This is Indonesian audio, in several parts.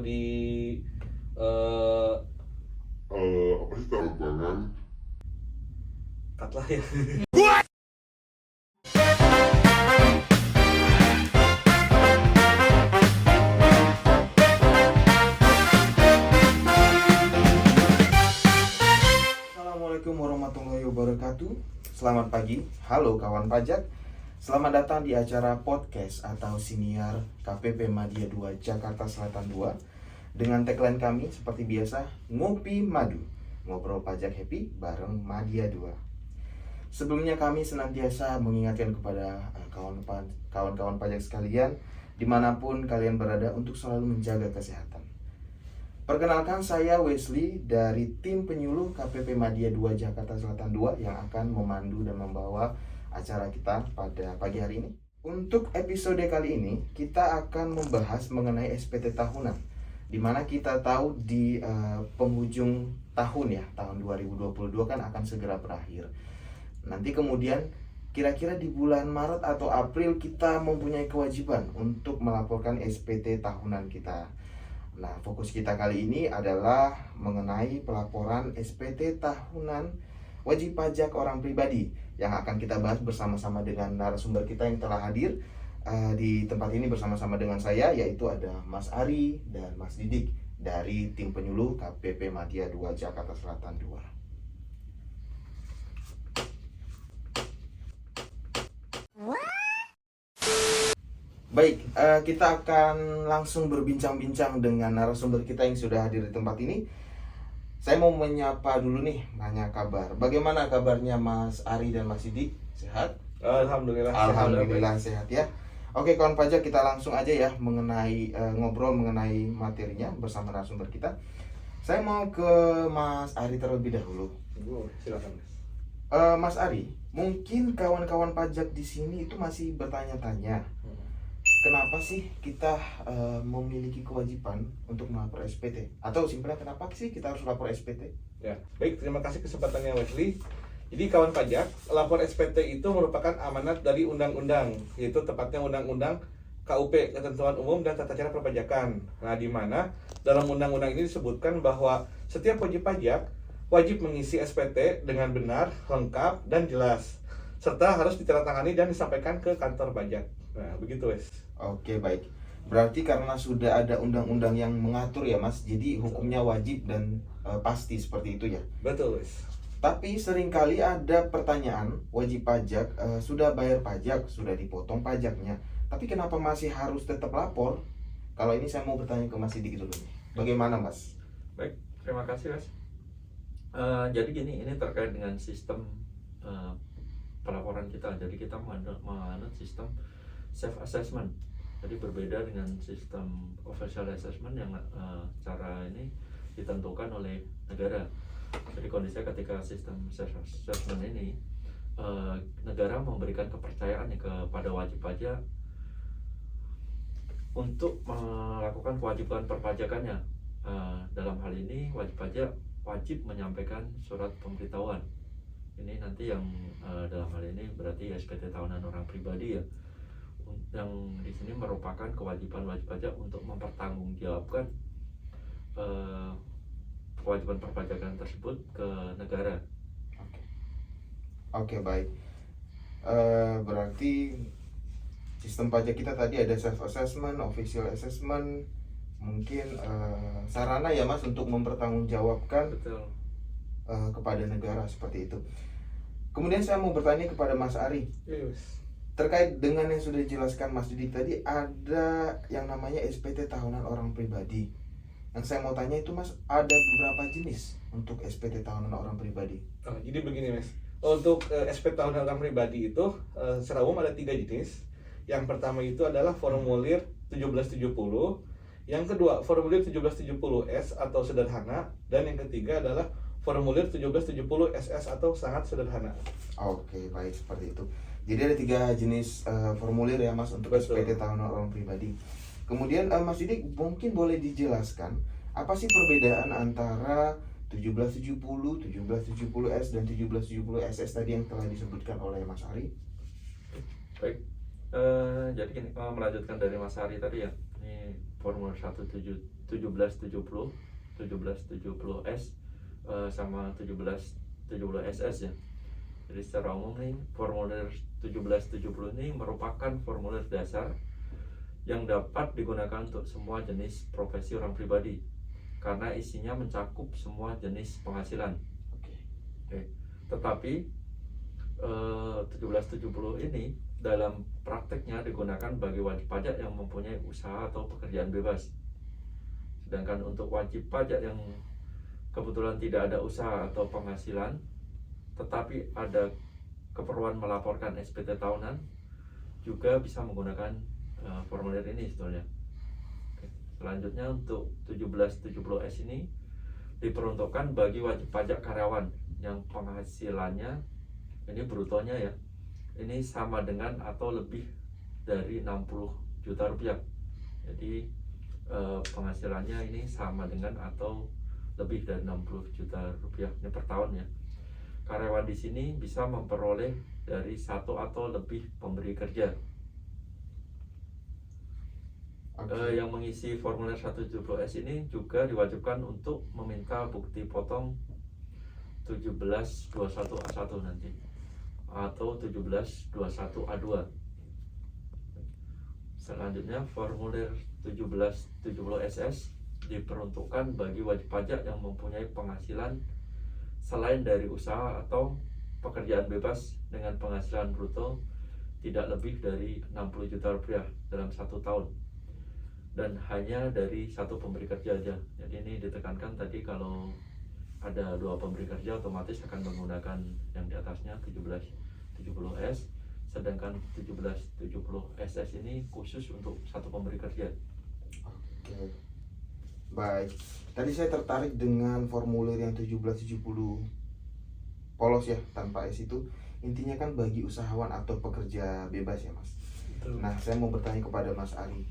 di eh apa sih tanda tangan? cut lah ya. Assalamualaikum warahmatullahi wabarakatuh. Selamat pagi, halo kawan pajak. Selamat datang di acara podcast atau siniar KPP Madya 2 Jakarta Selatan 2 dengan tagline kami seperti biasa, Ngopi Madu, ngobrol pajak happy bareng Madya 2. Sebelumnya kami senantiasa mengingatkan kepada kawan-kawan pajak sekalian dimanapun kalian berada untuk selalu menjaga kesehatan. Perkenalkan, saya Wesley dari tim penyuluh KPP Madya 2 Jakarta Selatan 2 yang akan memandu dan membawa acara kita pada pagi hari ini. Untuk episode kali ini kita akan membahas mengenai SPT tahunan, dimana kita tahu di penghujung tahun ya, tahun 2022 kan akan segera berakhir. Nanti kemudian kira-kira di bulan Maret atau April kita mempunyai kewajiban untuk melaporkan SPT tahunan kita. Nah, fokus kita kali ini adalah mengenai pelaporan SPT tahunan wajib pajak orang pribadi yang akan kita bahas bersama-sama dengan narasumber kita yang telah hadir di tempat ini bersama-sama dengan saya, yaitu ada Mas Ari dan Mas Didik dari tim penyuluh KPP Madya 2 Jakarta Selatan 2. Baik, kita akan langsung berbincang-bincang dengan narasumber kita yang sudah hadir di tempat ini. Saya mau menyapa dulu nih, nanya kabar. Bagaimana kabarnya Mas Ari dan Mas Didik? Sehat? Alhamdulillah. Alhamdulillah sehat ya. Oke kawan pajak, kita langsung aja ya mengenai ngobrol mengenai materinya bersama narasumber kita. Saya mau ke Mas Ari terlebih dahulu. Silakan. Mas Ari, mungkin kawan-kawan pajak di sini itu masih bertanya-tanya. Kenapa sih kita memiliki kewajiban untuk melapor SPT? Atau simpelnya kenapa sih kita harus lapor SPT? Ya, baik, terima kasih kesempatannya Wesley. Jadi kawan pajak, lapor SPT itu merupakan amanat dari undang-undang, yaitu tepatnya Undang-Undang KUP, Ketentuan Umum dan Tata Cara Perpajakan. Nah, di mana dalam undang-undang ini disebutkan bahwa setiap wajib pajak wajib mengisi SPT dengan benar, lengkap, dan jelas, serta harus ditandatangani dan disampaikan ke kantor pajak. Nah, begitu Wes. Oke, baik. Berarti karena sudah ada undang-undang yang mengatur ya Mas, jadi hukumnya wajib dan pasti seperti itu ya. Betul Wes. Tapi seringkali ada pertanyaan, wajib pajak sudah bayar pajak, sudah dipotong pajaknya, tapi kenapa masih harus tetap lapor? Kalau ini saya mau bertanya ke Mas Didik dulu nih. Bagaimana Mas? Baik, terima kasih Mas. Jadi gini, ini terkait dengan sistem pelaporan kita. Jadi kita menganut sistem self assessment. Jadi berbeda dengan sistem official assessment yang cara ini ditentukan oleh negara. Jadi kondisinya ketika sistem self assessment ini negara memberikan kepercayaan kepada wajib pajak untuk melakukan kewajiban perpajakannya. Dalam hal ini wajib pajak wajib menyampaikan surat pemberitahuan. Ini nanti yang dalam hal ini berarti SPT tahunan orang pribadi ya, yang di sini merupakan kewajiban wajib pajak untuk mempertanggungjawabkan kewajiban perpajakan tersebut ke negara. Oke, baik. Berarti sistem pajak kita tadi ada self assessment, official assessment, mungkin sarana ya Mas untuk mempertanggungjawabkan Betul. Kepada negara seperti itu. Kemudian saya mau bertanya kepada Mas Ari. Yes. Terkait dengan yang sudah dijelaskan Mas Didik tadi, ada yang namanya SPT tahunan orang pribadi. Yang saya mau tanya itu Mas, ada beberapa jenis untuk SPT tahunan orang pribadi. Jadi begini Mas, untuk SPT tahunan orang pribadi itu secara umum ada 3 jenis. Yang pertama itu adalah formulir 1770, yang kedua formulir 1770S atau sederhana, dan yang ketiga adalah formulir 1770 SS atau sangat sederhana. Oke, baik, seperti itu. Jadi ada 3 jenis formulir ya Mas untuk Betul. SPT tahunan orang pribadi. Kemudian Mas Didik mungkin boleh dijelaskan apa sih perbedaan antara 1770, 1770S dan 1770SS tadi yang telah disebutkan oleh Mas Ari? Baik, jadi gini, melanjutkan dari Mas Ari tadi ya, ini formulir 1770 1770, 1770S sama 1770SS ya. Jadi secara umum nih formulir 1770 ini merupakan formulir dasar yang dapat digunakan untuk semua jenis profesi orang pribadi karena isinya mencakup semua jenis penghasilan. Oke. Tetapi 1770 ini dalam prakteknya digunakan bagi wajib pajak yang mempunyai usaha atau pekerjaan bebas. Sedangkan untuk wajib pajak yang kebetulan tidak ada usaha atau penghasilan tetapi ada keperluan melaporkan SPT tahunan juga bisa menggunakan formulir ini sebetulnya. Oke. Selanjutnya untuk 1770S ini diperuntukkan bagi wajib pajak karyawan yang penghasilannya ini brutonya ya ini sama dengan atau lebih dari 60 juta rupiah. Jadi penghasilannya ini sama dengan atau lebih dari 60 juta rupiah ini per tahun ya. Karyawan di sini bisa memperoleh dari satu atau lebih pemberi kerja. Yang mengisi formulir 170S ini juga diwajibkan untuk meminta bukti potong 1721A1 nanti atau 1721A2. Selanjutnya formulir 1770SS diperuntukkan bagi wajib pajak yang mempunyai penghasilan selain dari usaha atau pekerjaan bebas dengan penghasilan bruto tidak lebih dari 60 juta rupiah dalam 1 tahun dan hanya dari satu pemberi kerja aja. Jadi ini ditekankan tadi kalau ada 2 pemberi kerja otomatis akan menggunakan yang di atasnya 1770S, sedangkan 1770SS ini khusus untuk satu pemberi kerja. Oke. Baik. Tadi saya tertarik dengan formulir yang 1770 polos ya, tanpa S itu. Intinya kan bagi usahawan atau pekerja bebas ya, Mas. Betul. Nah, saya mau bertanya kepada Mas Ari.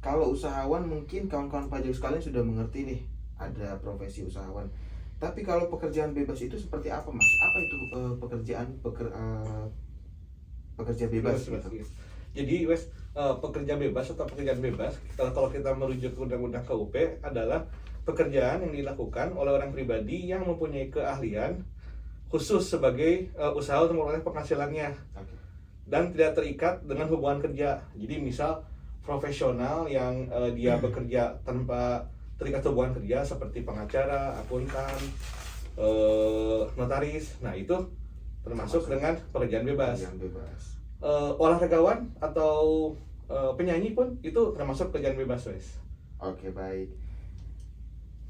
Kalau usahawan mungkin kawan-kawan pajak sekalian sudah mengerti nih, ada profesi usahawan. Tapi kalau pekerjaan bebas itu seperti apa, Mas? Apa itu pekerja bebas gitu? Jadi pekerja bebas atau pekerjaan bebas kalau kita merujuk ke undang-undang KUP adalah pekerjaan yang dilakukan oleh orang pribadi yang mempunyai keahlian khusus sebagai usaha untuk memperoleh penghasilannya dan tidak terikat dengan hubungan kerja. Jadi misal profesional yang dia bekerja tanpa terikat hubungan kerja seperti pengacara, akuntan, notaris. Nah itu termasuk dengan pekerjaan bebas. Olahragawan atau penyanyi pun itu termasuk pekerjaan bebas, wes. Oke, baik.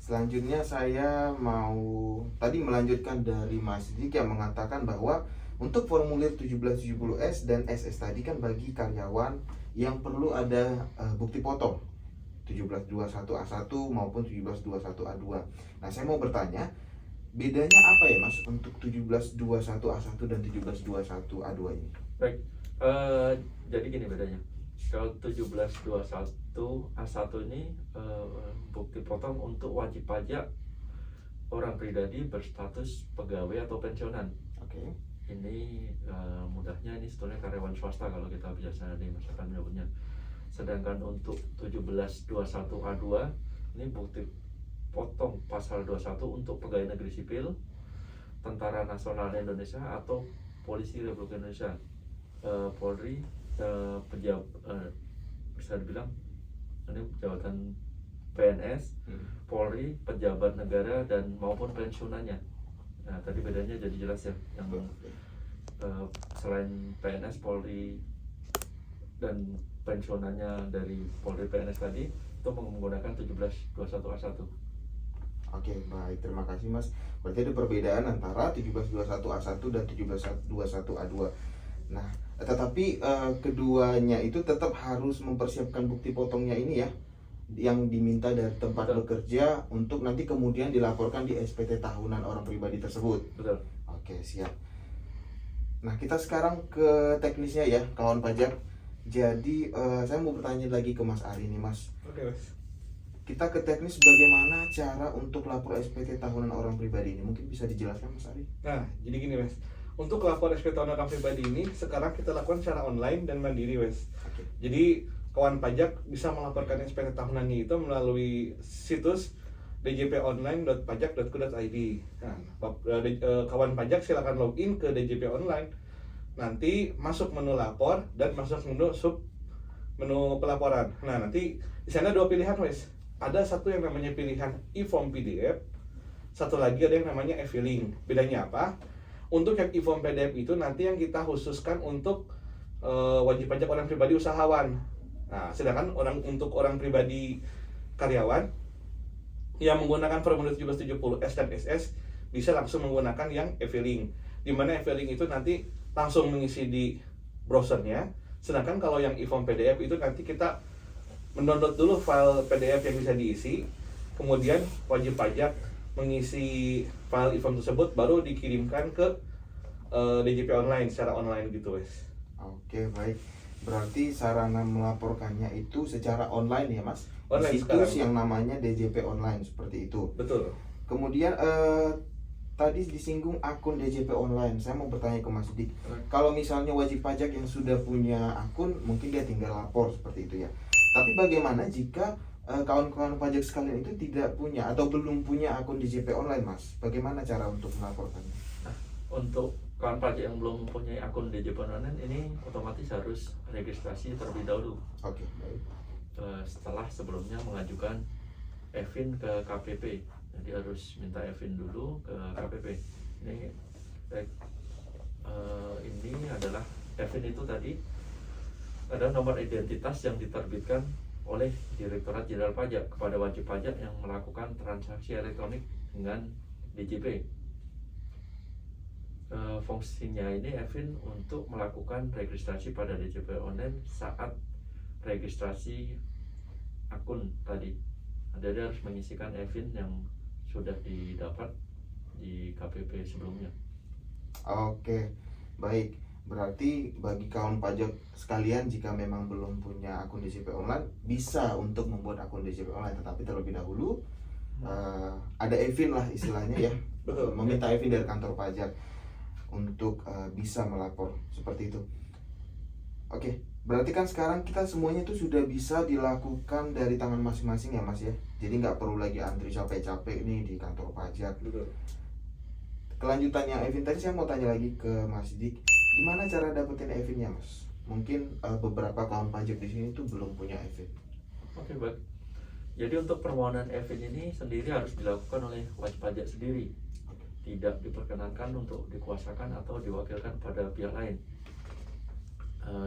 Selanjutnya saya mau tadi melanjutkan dari Mas Dik yang mengatakan bahwa untuk formulir 1770S dan SS tadi kan bagi karyawan yang perlu ada bukti potong 1721A1 maupun 1721A2. Nah, saya mau bertanya, bedanya apa ya, Mas, untuk 1721A1 dan 1721A2 ini? Baik. Jadi gini bedanya. Kalau 1721A1 ini bukti potong untuk wajib pajak orang pribadi berstatus pegawai atau pensiunan. Oke. Ini mudahnya ini sebetulnya karyawan swasta kalau kita biasa di masyarakat menyebutnya. Sedangkan untuk 1721A2 ini bukti potong pasal 21 untuk pegawai negeri sipil, Tentara Nasional Indonesia atau Polisi Republik Indonesia, Polri, bisa dibilang ini jabatan PNS, Polri, pejabat negara dan maupun pensiunannya. Nah, tadi bedanya jadi jelas ya, yang selain PNS, Polri dan pensiunannya dari Polri PNS tadi itu menggunakan 1721A1. Oke, baik, terima kasih, Mas. Berarti ada perbedaan antara 1721A1 dan 1721A2. Nah, tetapi keduanya itu tetap harus mempersiapkan bukti potongnya ini ya, yang diminta dari tempat bekerja untuk nanti kemudian dilaporkan di SPT tahunan orang pribadi tersebut. Betul. Oke, siap. Nah, kita sekarang ke teknisnya ya, kawan pajak. Jadi saya mau bertanya lagi ke Mas Ari nih, Mas. Oke, Mas. Kita ke teknis bagaimana cara untuk lapor SPT tahunan orang pribadi ini. Mungkin bisa dijelaskan, Mas Ari? Nah, jadi gini, Mas. Untuk lapor SPT tahunan orang pribadi ini sekarang kita lakukan secara online dan mandiri, Mas. Oke. Jadi kawan pajak bisa melaporkan SPT tahunannya itu melalui situs djponline.pajak.go.id. Nah, kawan pajak silakan login ke DJP Online. Nanti masuk menu lapor dan masuk menu pelaporan. Nah, nanti di sana dua pilihan, wes. Ada satu yang namanya pilihan e-form PDF, satu lagi ada yang namanya e-filing. Bedanya apa? Untuk yang e-form PDF itu nanti yang kita khususkan untuk wajib pajak orang pribadi usahawan. Nah, sedangkan untuk orang pribadi karyawan yang menggunakan formulir 1770S dan SS bisa langsung menggunakan yang e-filing. Di mana e-filing itu nanti langsung mengisi di browsernya. Sedangkan kalau yang e-form PDF itu nanti kita mendownload dulu file PDF yang bisa diisi, kemudian wajib pajak mengisi file e-form tersebut baru dikirimkan ke DJP Online secara online gitu, wes. Oke, baik. Berarti sarana melaporkannya itu secara online ya, Mas? Online Di situs sekarang. yang namanya DJP Online seperti itu. Betul. Kemudian tadi disinggung akun DJP Online. Saya mau bertanya ke Mas Dik. Kalau misalnya wajib pajak yang sudah punya akun, mungkin dia tinggal lapor seperti itu ya. Tapi bagaimana jika kawan-kawan pajak sekalian itu tidak punya atau belum punya akun DJP Online, Mas? Bagaimana cara untuk melaporkannya? Nah, untuk kawan pajak yang belum mempunyai akun DJP Online ini otomatis harus registrasi terlebih dahulu. Oke, baik. Setelah sebelumnya mengajukan EVIN ke KPP, jadi harus minta EVIN dulu ke KPP. Ini adalah EVIN itu tadi ada nomor identitas yang diterbitkan oleh Direktorat Jenderal Pajak kepada wajib pajak yang melakukan transaksi elektronik dengan DJP. Fungsinya ini EVIN untuk melakukan registrasi pada DJP Online saat registrasi akun tadi. Dia harus mengisikan EVIN yang sudah didapat di KPP sebelumnya. Oke, baik. Berarti bagi kawan pajak sekalian jika memang belum punya akun DJP Online bisa untuk membuat akun DJP Online, tetapi terlebih dahulu ada EVIN lah istilahnya ya. Betul. Meminta EVIN dari kantor pajak untuk bisa melapor seperti itu. Oke, berarti kan sekarang kita semuanya itu sudah bisa dilakukan dari tangan masing-masing ya, Mas ya. Jadi nggak perlu lagi antri capek-capek nih di kantor pajak. Betul. Kelanjutannya EVIN tadi saya mau tanya lagi ke Mas Dik, gimana cara dapetin EVIN-nya, Mas? Mungkin beberapa kawan pajak di sini tuh belum punya EVIN. Oke, baik. Jadi untuk permohonan EVIN ini sendiri harus dilakukan oleh wajib pajak sendiri. Tidak diperkenankan untuk dikuasakan atau diwakilkan pada pihak lain.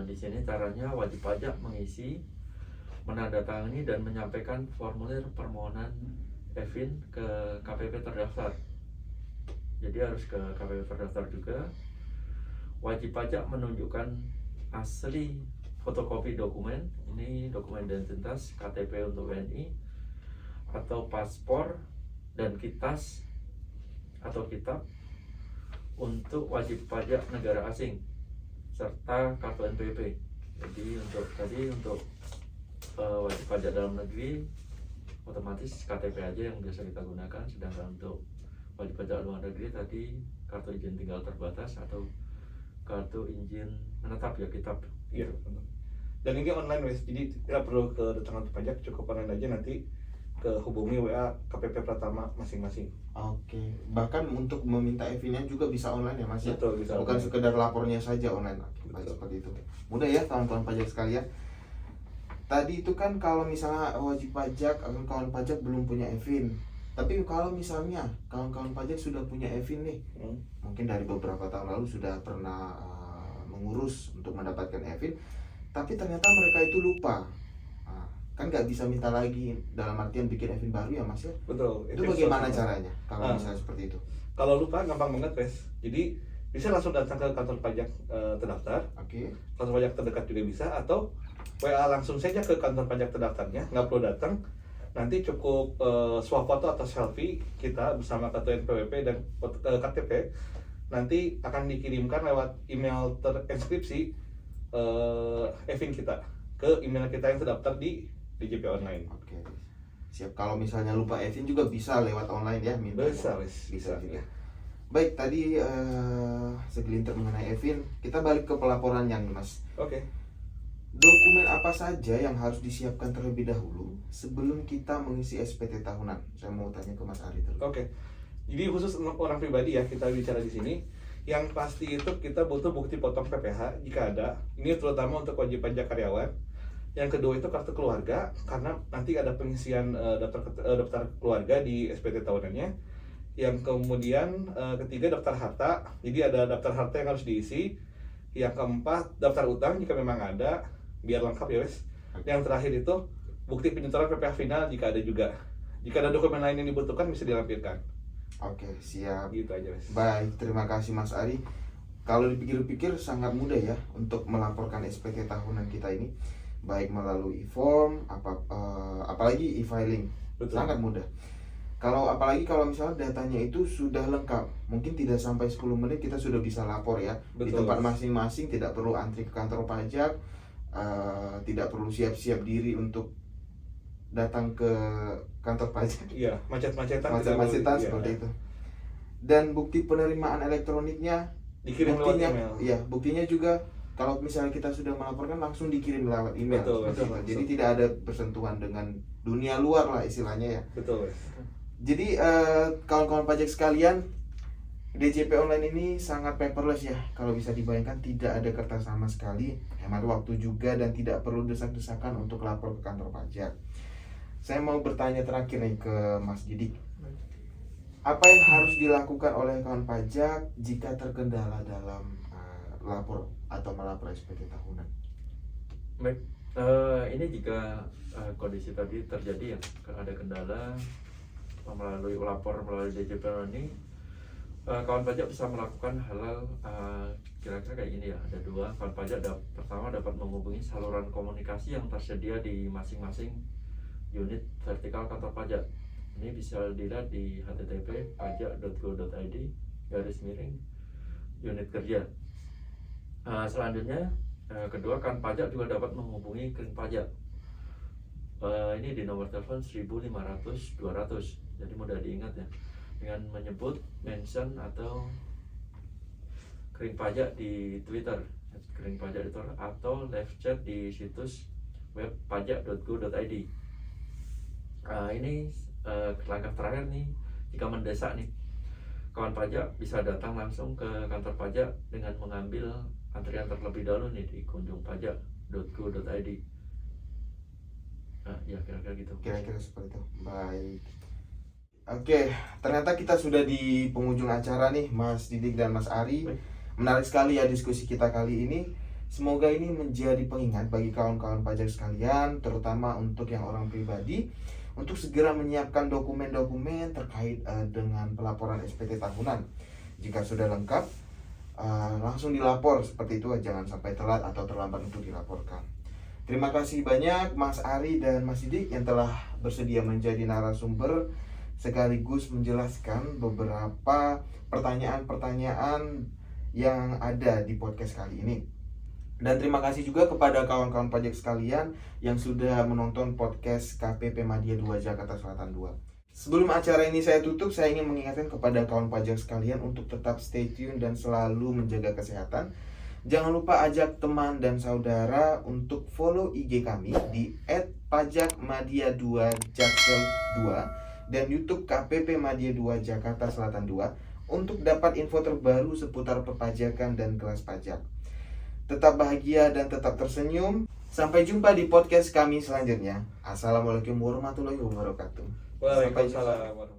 Di sini caranya wajib pajak mengisi, menandatangani dan menyampaikan formulir permohonan EVIN ke KPP terdaftar. Jadi harus ke KPP terdaftar juga. Wajib pajak menunjukkan asli fotokopi dokumen, ini dokumen identitas, KTP untuk WNI, atau paspor dan kitas atau kitab untuk wajib pajak negara asing serta kartu NPWP. Jadi untuk wajib pajak dalam negeri otomatis KTP aja yang biasa kita gunakan, sedangkan untuk wajib pajak luar negeri tadi kartu izin tinggal terbatas atau kartu izin menetap ya, kitab. Iya, betul. Dan ini online, wes. Jadi tidak perlu ke kantor pajak, cukup online aja, nanti hubungi WA KPP Pratama masing-masing. Oke, bahkan untuk meminta EVIN-nya juga bisa online ya, Mas ya? Betul, bisa Bukan online. sekedar lapornya saja online. Oke, baik, Betul. seperti itu. Mudah ya kawan-kawan pajak sekalian. Tadi itu kan kalau misalnya wajib pajak atau kawan pajak belum punya EVIN. Tapi kalau misalnya kawan-kawan pajak sudah punya EVIN nih, mungkin dari beberapa tahun lalu sudah pernah mengurus untuk mendapatkan EVIN, tapi ternyata mereka itu lupa. Kan nggak bisa minta lagi, dalam artian bikin EVIN baru ya, Mas ya? Betul. Itu bagaimana sosial. caranya kalau misalnya seperti itu? Kalau lupa gampang banget, wes. Jadi bisa langsung datang ke kantor pajak terdaftar, Oke. kantor pajak terdekat juga bisa, atau WA langsung saja ke kantor pajak terdaftarnya, nggak perlu datang. Nanti cukup swafoto atau selfie kita bersama kartu NPWP dan KTP, nanti akan dikirimkan lewat email terinskripsi EVIN kita ke email kita yang terdaftar di DJP Online. Oke. Siap. Kalau misalnya lupa EVIN juga bisa lewat online ya, minta. Bisa, wes. Bisa juga. Baik, tadi segelintir mengenai EVIN. Kita balik ke pelaporannya nih, Mas. Oke. dokumen apa saja yang harus disiapkan terlebih dahulu sebelum kita mengisi SPT tahunan? Saya mau tanya ke Mas Ari terus. Oke. Jadi khusus untuk orang pribadi ya kita bicara di sini. Yang pasti itu kita butuh bukti potong PPh jika ada. Ini terutama untuk wajib pajak karyawan. Yang kedua itu kartu keluarga karena nanti ada pengisian daftar keluarga di SPT tahunannya. Yang kemudian ketiga daftar harta. Jadi ada daftar harta yang harus diisi. Yang keempat daftar utang jika memang ada, biar lengkap ya wes. Yang terakhir itu bukti penyetoran PPh final jika ada juga. Jika ada dokumen lain yang dibutuhkan bisa dilampirkan. Oke, siap. Gitu aja wes. Baik, terima kasih Mas Ari. Kalau dipikir-pikir sangat mudah ya untuk melaporkan SPT tahunan kita ini, baik melalui e-form, apalagi e-filing, Betul. sangat mudah. Apalagi kalau misalnya datanya itu sudah lengkap, mungkin tidak sampai 10 menit kita sudah bisa lapor ya. Di Betul. tempat masing-masing, tidak perlu antri ke kantor pajak, tidak perlu siap-siap diri untuk datang ke kantor pajak. Iya, macet-macetan. Macet-macetan Iya. seperti itu. Dan bukti penerimaan elektroniknya Dikirim lewat buktinya, email. iya, buktinya juga kalau misalnya kita sudah melaporkan langsung dikirim lewat email. Betul, seperti betul. itu. Jadi tidak ada bersentuhan dengan dunia luar lah istilahnya ya. Betul wes. Jadi kawan-kawan pajak sekalian, DJP online ini sangat paperless ya. Kalau bisa dibayangkan tidak ada kertas sama sekali, hemat waktu juga dan tidak perlu desak-desakan untuk lapor ke kantor pajak. Saya mau bertanya terakhir nih ke Mas Didik. Apa yang harus dilakukan oleh kawan pajak jika terkendala dalam lapor atau melapor SPT tahunan? Baik, ini jika kondisi tadi terjadi ya, ada kendala melalui lapor melalui DJP ini, kawan pajak bisa melakukan hal kira-kira kayak gini ya. Ada dua, kawan pajak pertama dapat menghubungi saluran komunikasi yang tersedia di masing-masing unit vertikal kantor pajak. Ini bisa dilihat di http://pajak.go.id/unit kerja. Selanjutnya, kedua, kawan pajak juga dapat menghubungi kering pajak. Ini di nomor telepon 1.500-200. Jadi mudah diingat ya, dengan menyebut mention atau kering pajak di Twitter, kering pajak di Twitter, atau live chat di situs web pajak.go.id. Ini langkah terakhir nih, jika mendesak nih, kawan pajak bisa datang langsung ke kantor pajak dengan mengambil antrian terlebih dahulu nih di kunjungpajak.go.id. Ya kira-kira gitu. Kira-kira seperti itu. Baik. Oke, ternyata kita sudah di penghujung acara nih, Mas Didik dan Mas Ari. Baik. Menarik sekali ya diskusi kita kali ini. Semoga ini menjadi pengingat bagi kawan-kawan pajak sekalian, terutama untuk yang orang pribadi, untuk segera menyiapkan dokumen-dokumen terkait dengan pelaporan SPT tahunan. Jika sudah lengkap, langsung dilapor seperti itu, jangan sampai telat atau terlambat untuk dilaporkan. Terima kasih banyak Mas Ari dan Mas Didik yang telah bersedia menjadi narasumber sekaligus menjelaskan beberapa pertanyaan-pertanyaan yang ada di podcast kali ini. Dan terima kasih juga kepada kawan-kawan pajak sekalian yang sudah menonton podcast KPP Madya 2 Jakarta Selatan 2. Sebelum acara ini saya tutup, saya ingin mengingatkan kepada kawan pajak sekalian untuk tetap stay tune dan selalu menjaga kesehatan. Jangan lupa ajak teman dan saudara untuk follow IG kami di @pajakmadya2jaksel2 dan YouTube KPP Madya 2 Jakarta Selatan 2 untuk dapat info terbaru seputar perpajakan dan kelas pajak. Tetap bahagia dan tetap tersenyum. Sampai jumpa di podcast kami selanjutnya. Assalamualaikum warahmatullahi wabarakatuh. Waalaikumsalam warahmatullahi wabarakatuh.